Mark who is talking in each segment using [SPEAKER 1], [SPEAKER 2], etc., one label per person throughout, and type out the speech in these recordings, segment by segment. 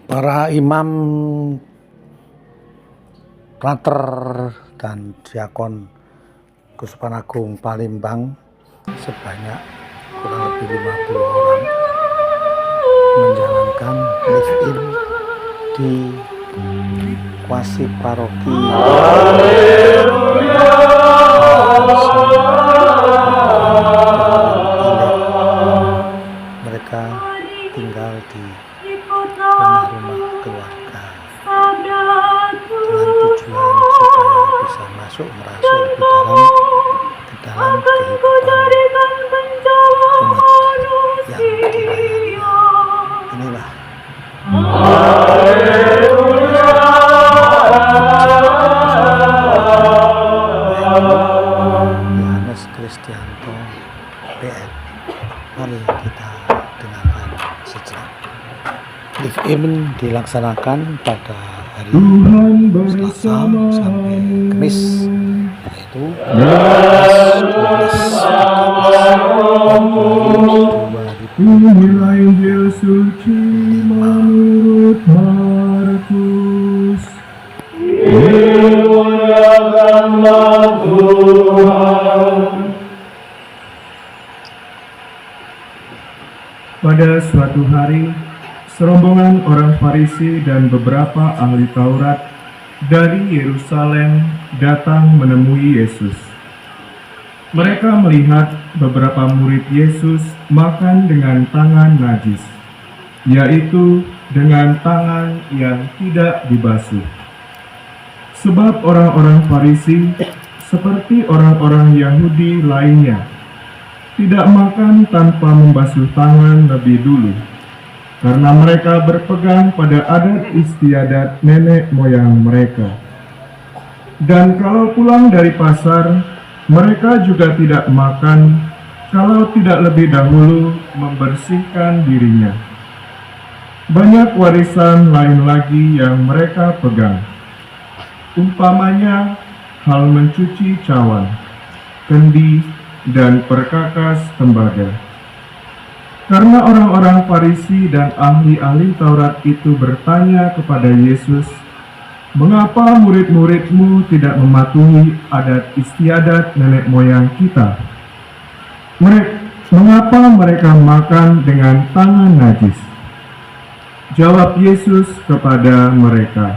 [SPEAKER 1] Para imam klater dan diakon Keuskupan Agung Palembang sebanyak kurang lebih 50 orang menjalankan live-in di kuasi paroki mereka tinggal di rumah-rumah keluarga dengan tujuan supaya bisa masuk merasuk lebih dalam ke dalam kehidupan umat yang dilayani. Inilah Yohanes Kristianto PN. Mari kita dengarkan sejenak. Live-in dilaksanakan pada hari Selasa sampai Kamis, yaitu 12
[SPEAKER 2] Inilah Injil suci menurut Markus. Dimuliakanlah Tuhan. Pada suatu hari, serombongan orang Farisi dan beberapa ahli Taurat dari Yerusalem datang menemui Yesus. Mereka melihat beberapa murid Yesus makan dengan tangan najis, yaitu dengan tangan yang tidak dibasuh. Sebab orang-orang Farisi, seperti orang-orang Yahudi lainnya, tidak makan tanpa membasuh tangan lebih dulu, karena mereka berpegang pada adat istiadat nenek moyang mereka. Dan kalau pulang dari pasar, mereka juga tidak makan kalau tidak lebih dahulu membersihkan dirinya. Banyak warisan lain lagi yang mereka pegang, umpamanya hal mencuci cawan, kendi, dan perkakas tembaga. Karena orang-orang Farisi dan ahli-ahli Taurat itu bertanya kepada Yesus, "Mengapa murid-muridmu tidak mematuhi adat istiadat nenek moyang kita? Mengapa mereka makan dengan tangan najis?" Jawab Yesus kepada mereka,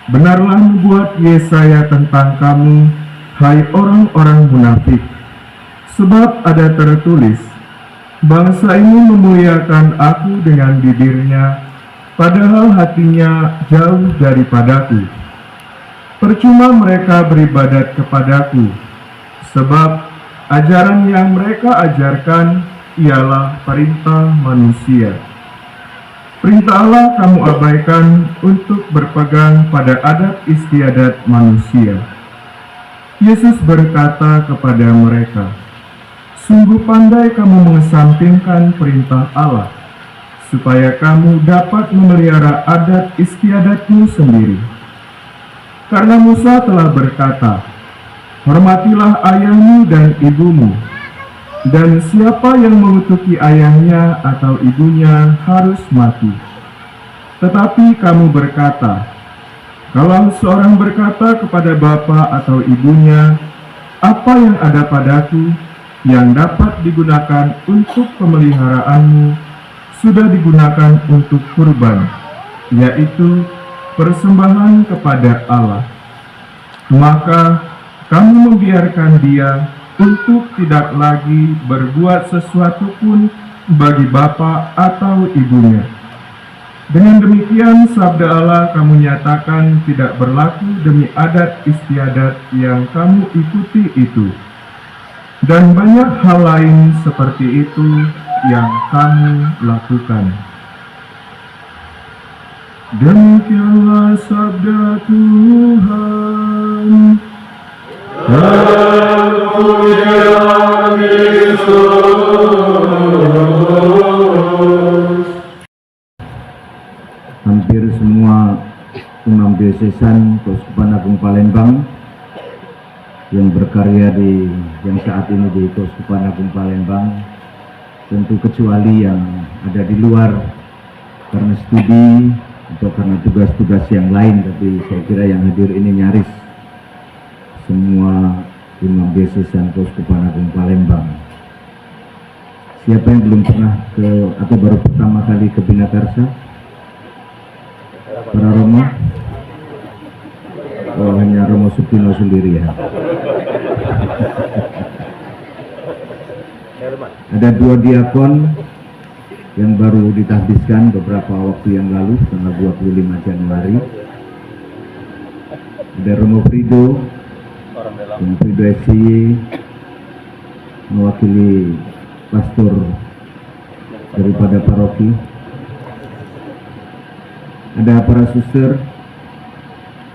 [SPEAKER 2] "Benarlah nubuat Yesaya tentang kamu, hai orang-orang munafik. Sebab ada tertulis, bangsa ini memuliakan aku dengan bibirnya, padahal hatinya jauh daripadaku. Percuma mereka beribadat kepadaku, sebab ajaran yang mereka ajarkan ialah perintah manusia. Perintah Allah kamu abaikan untuk berpegang pada adat istiadat manusia." Yesus berkata kepada mereka, "Sungguh pandai kamu mengesampingkan perintah Allah, supaya kamu dapat memelihara adat istiadatmu sendiri. Karena Musa telah berkata, hormatilah ayahmu dan ibumu, dan siapa yang mengutuki ayahnya atau ibunya harus mati. Tetapi kamu berkata, kalau seorang berkata kepada bapa atau ibunya, apa yang ada padaku, yang dapat digunakan untuk pemeliharaanmu, sudah digunakan untuk kurban, yaitu persembahan kepada Allah. Maka kamu membiarkan dia untuk tidak lagi berbuat sesuatu pun bagi bapa atau ibunya. Dengan demikian sabda Allah kamu nyatakan tidak berlaku demi adat istiadat yang kamu ikuti itu. Dan banyak hal lain seperti itu yang kamu lakukan." Demikianlah sabda Tuhan. Terpujilah Kristus.
[SPEAKER 3] Hampir semua imam diosesan Keuskupan Agung Palembang yang berkarya yang saat ini di Keuskupan Agung Palembang, tentu kecuali yang ada di luar karena studi atau karena tugas-tugas yang lain, tapi saya kira yang hadir ini nyaris semua imam diosesan Keuskupan Agung Palembang. Siapa yang belum pernah ke atau baru pertama kali ke Binakarsa? Para Romo? Oh, hanya Romo Sutino sendiri ya. Ada 2 diakon yang baru ditahbiskan beberapa waktu yang lalu, tanggal 25 Januari. Ada Romo Frido, Romo Frido FCY, mewakili pastor daripada paroki. Ada para suster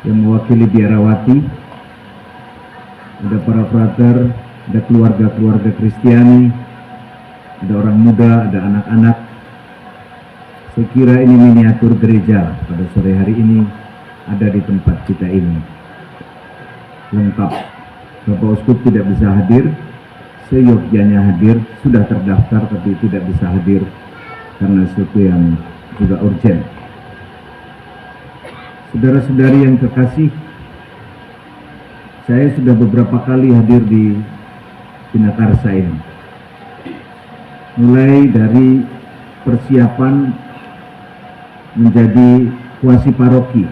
[SPEAKER 3] yang mewakili biarawati. Ada para frater, ada keluarga-keluarga Kristiani, ada orang muda, ada anak-anak. Saya kira ini miniatur gereja pada sore hari ini ada di tempat kita ini. Lengkap. Bapak Uskup tidak bisa hadir, seyogyanya hadir, sudah terdaftar tapi tidak bisa hadir karena sesuatu yang juga urgent. Saudara-saudari yang kekasih, saya sudah beberapa kali hadir di Binakarsa ini. Mulai dari persiapan menjadi kuasi paroki,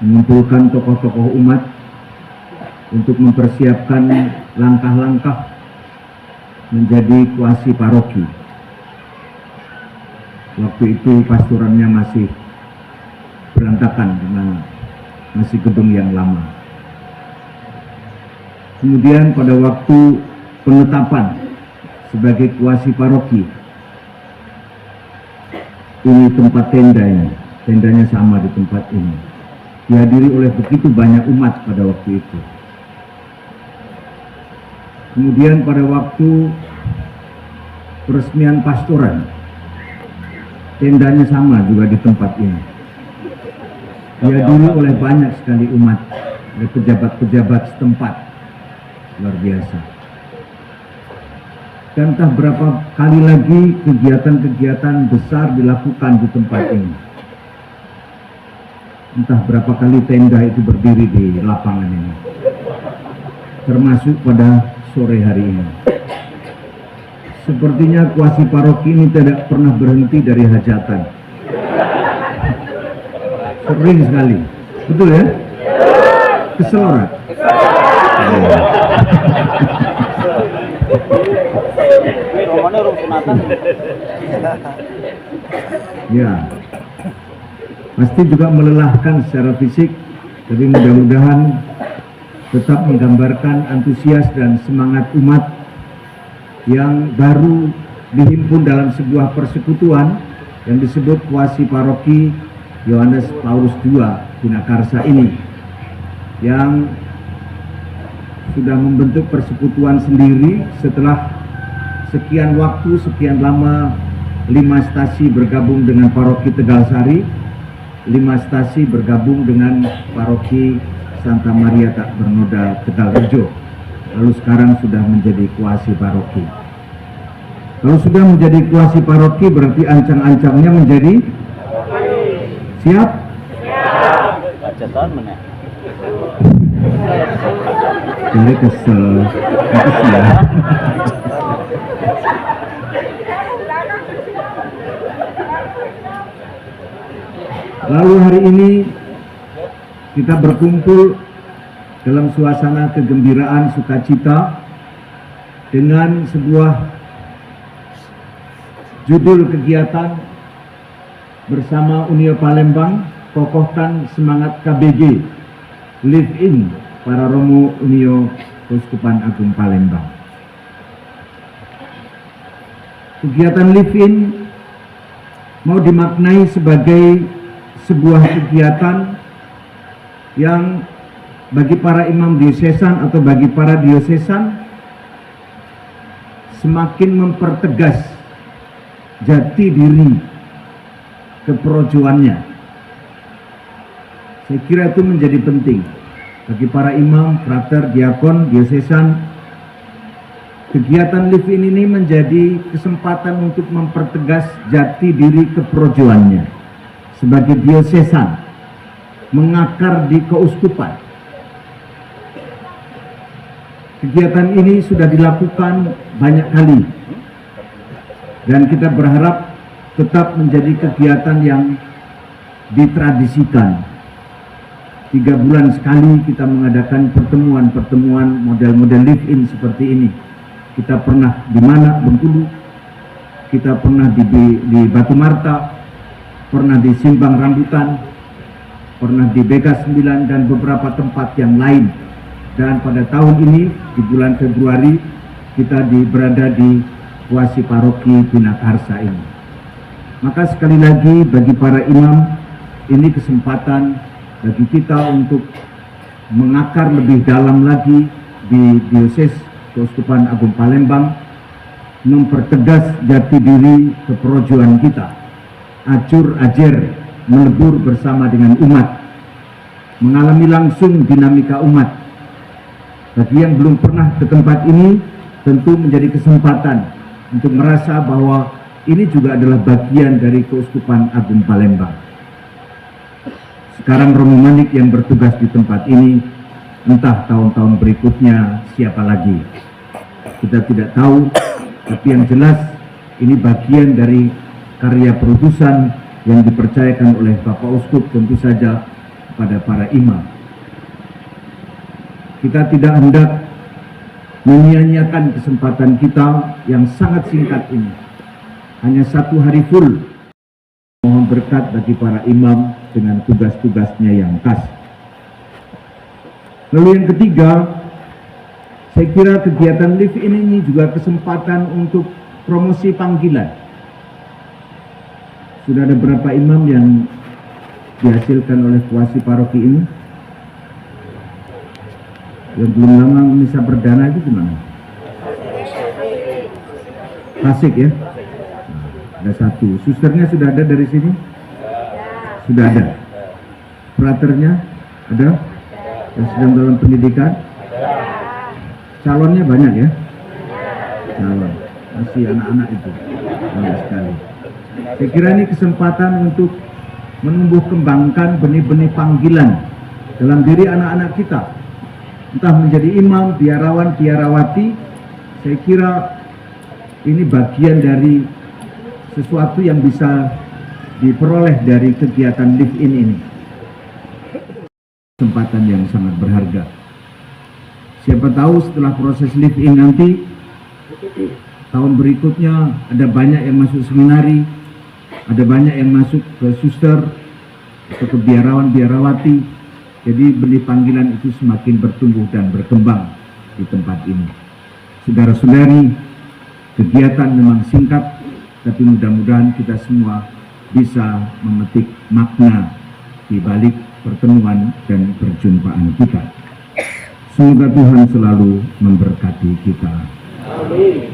[SPEAKER 3] mengumpulkan tokoh-tokoh umat untuk mempersiapkan langkah-langkah menjadi kuasi paroki. Waktu itu pastorannya masih berantakan karena masih gedung yang lama. Kemudian pada waktu penetapan sebagai kuasi paroki, ini tempat tendanya sama di tempat ini, dihadiri oleh begitu banyak umat pada waktu itu. Kemudian pada waktu peresmian pastoran, tendanya sama juga di tempat ini, dihadiri oleh banyak sekali umat, oleh pejabat-pejabat setempat, luar biasa. Dan entah berapa kali lagi kegiatan-kegiatan besar dilakukan di tempat ini. Entah berapa kali tenda itu berdiri di lapangan ini, termasuk pada sore hari ini. Sepertinya kuasi paroki ini tidak pernah berhenti dari hajatan. Sering sekali, betul ya? Kesel orang? Ya, pasti juga melelahkan secara fisik, tapi mudah-mudahan tetap menggambarkan antusias dan semangat umat yang baru dihimpun dalam sebuah persekutuan yang disebut kuasi paroki Yohanes Paulus II Binakarsa ini, yang sudah membentuk persekutuan sendiri setelah sekian waktu, sekian lama 5 stasi bergabung dengan paroki Tegalsari, 5 stasi bergabung dengan paroki Santa Maria Tak Bernoda Tegalrejo, lalu sekarang sudah menjadi kuasi paroki. Kalau sudah menjadi kuasi paroki berarti ancang-ancangnya menjadi siap? Jadi kesel, ya. Lalu hari ini kita berkumpul dalam suasana kegembiraan, sukacita, dengan sebuah judul kegiatan bersama Unio Palembang, kokohkan semangat KBG, Live In, para Romo Unio Keuskupan Agung Palembang. Kegiatan Live In mau dimaknai sebagai sebuah kegiatan yang bagi para imam diosesan atau bagi para diosesan semakin mempertegas jati diri keperojoannya. Saya kira itu menjadi penting bagi para imam, frater, diakon, diosesan kegiatan Live In ini menjadi kesempatan untuk mempertegas jati diri keprojoannya sebagai diosesan, mengakar di keuskupan. Kegiatan ini sudah dilakukan banyak kali dan kita berharap tetap menjadi kegiatan yang ditradisikan. 3 bulan sekali kita mengadakan pertemuan-pertemuan model-model live-in seperti ini. Kita pernah di mana, Bengkulu, kita pernah di Batu Marta, pernah di Simpang Rambutan, pernah di BK 9 dan beberapa tempat yang lain. Dan pada tahun ini di bulan Februari kita berada di Kuasi Paroki Binakarsa ini. Maka sekali lagi bagi para imam, ini kesempatan bagi kita untuk mengakar lebih dalam lagi di Diocese Keuskupan Agung Palembang, mempertegas jati diri keprojoan kita, acur ajer melebur bersama dengan umat, mengalami langsung dinamika umat. Bagi yang belum pernah ke tempat ini, tentu menjadi kesempatan untuk merasa bahwa ini juga adalah bagian dari Keuskupan Agung Palembang. Sekarang Romo Manik yang bertugas di tempat ini, entah tahun-tahun berikutnya siapa lagi, kita tidak tahu. Tapi yang jelas ini bagian dari karya perutusan yang dipercayakan oleh Bapak Uskup tentu saja kepada para imam. Kita tidak hendak menyia-nyiakan kesempatan kita yang sangat singkat ini. Hanya 1 hari full. Mohon berkat bagi para imam dengan tugas-tugasnya yang khas. Lalu yang ketiga, saya kira kegiatan Live In ini juga kesempatan untuk promosi panggilan. Sudah ada berapa imam yang dihasilkan oleh kuasi paroki ini? Yang belum lama misa perdana itu gimana? Tasik ya? Ada 1. Susternya sudah ada dari sini? Sudah ada. Fraternya ada? Yang sedang dalam pendidikan? Calonnya banyak ya? Calon. Masih anak-anak itu. Banyak sekali. Saya kira ini kesempatan untuk menumbuh kembangkan benih-benih panggilan dalam diri anak-anak kita. Entah menjadi imam, biarawan, biarawati. Saya kira ini bagian dari sesuatu yang bisa diperoleh dari kegiatan Live In ini. Kesempatan yang sangat berharga. Siapa tahu setelah proses Live In nanti, tahun berikutnya ada banyak yang masuk seminari, ada banyak yang masuk ke suster atau ke biarawan, biarawati. Jadi benih panggilan itu semakin bertumbuh dan berkembang di tempat ini. Saudara-saudari, kegiatan memang singkat, tapi mudah-mudahan kita semua bisa memetik makna di balik pertemuan dan perjumpaan kita. Semoga Tuhan selalu memberkati kita. Amin.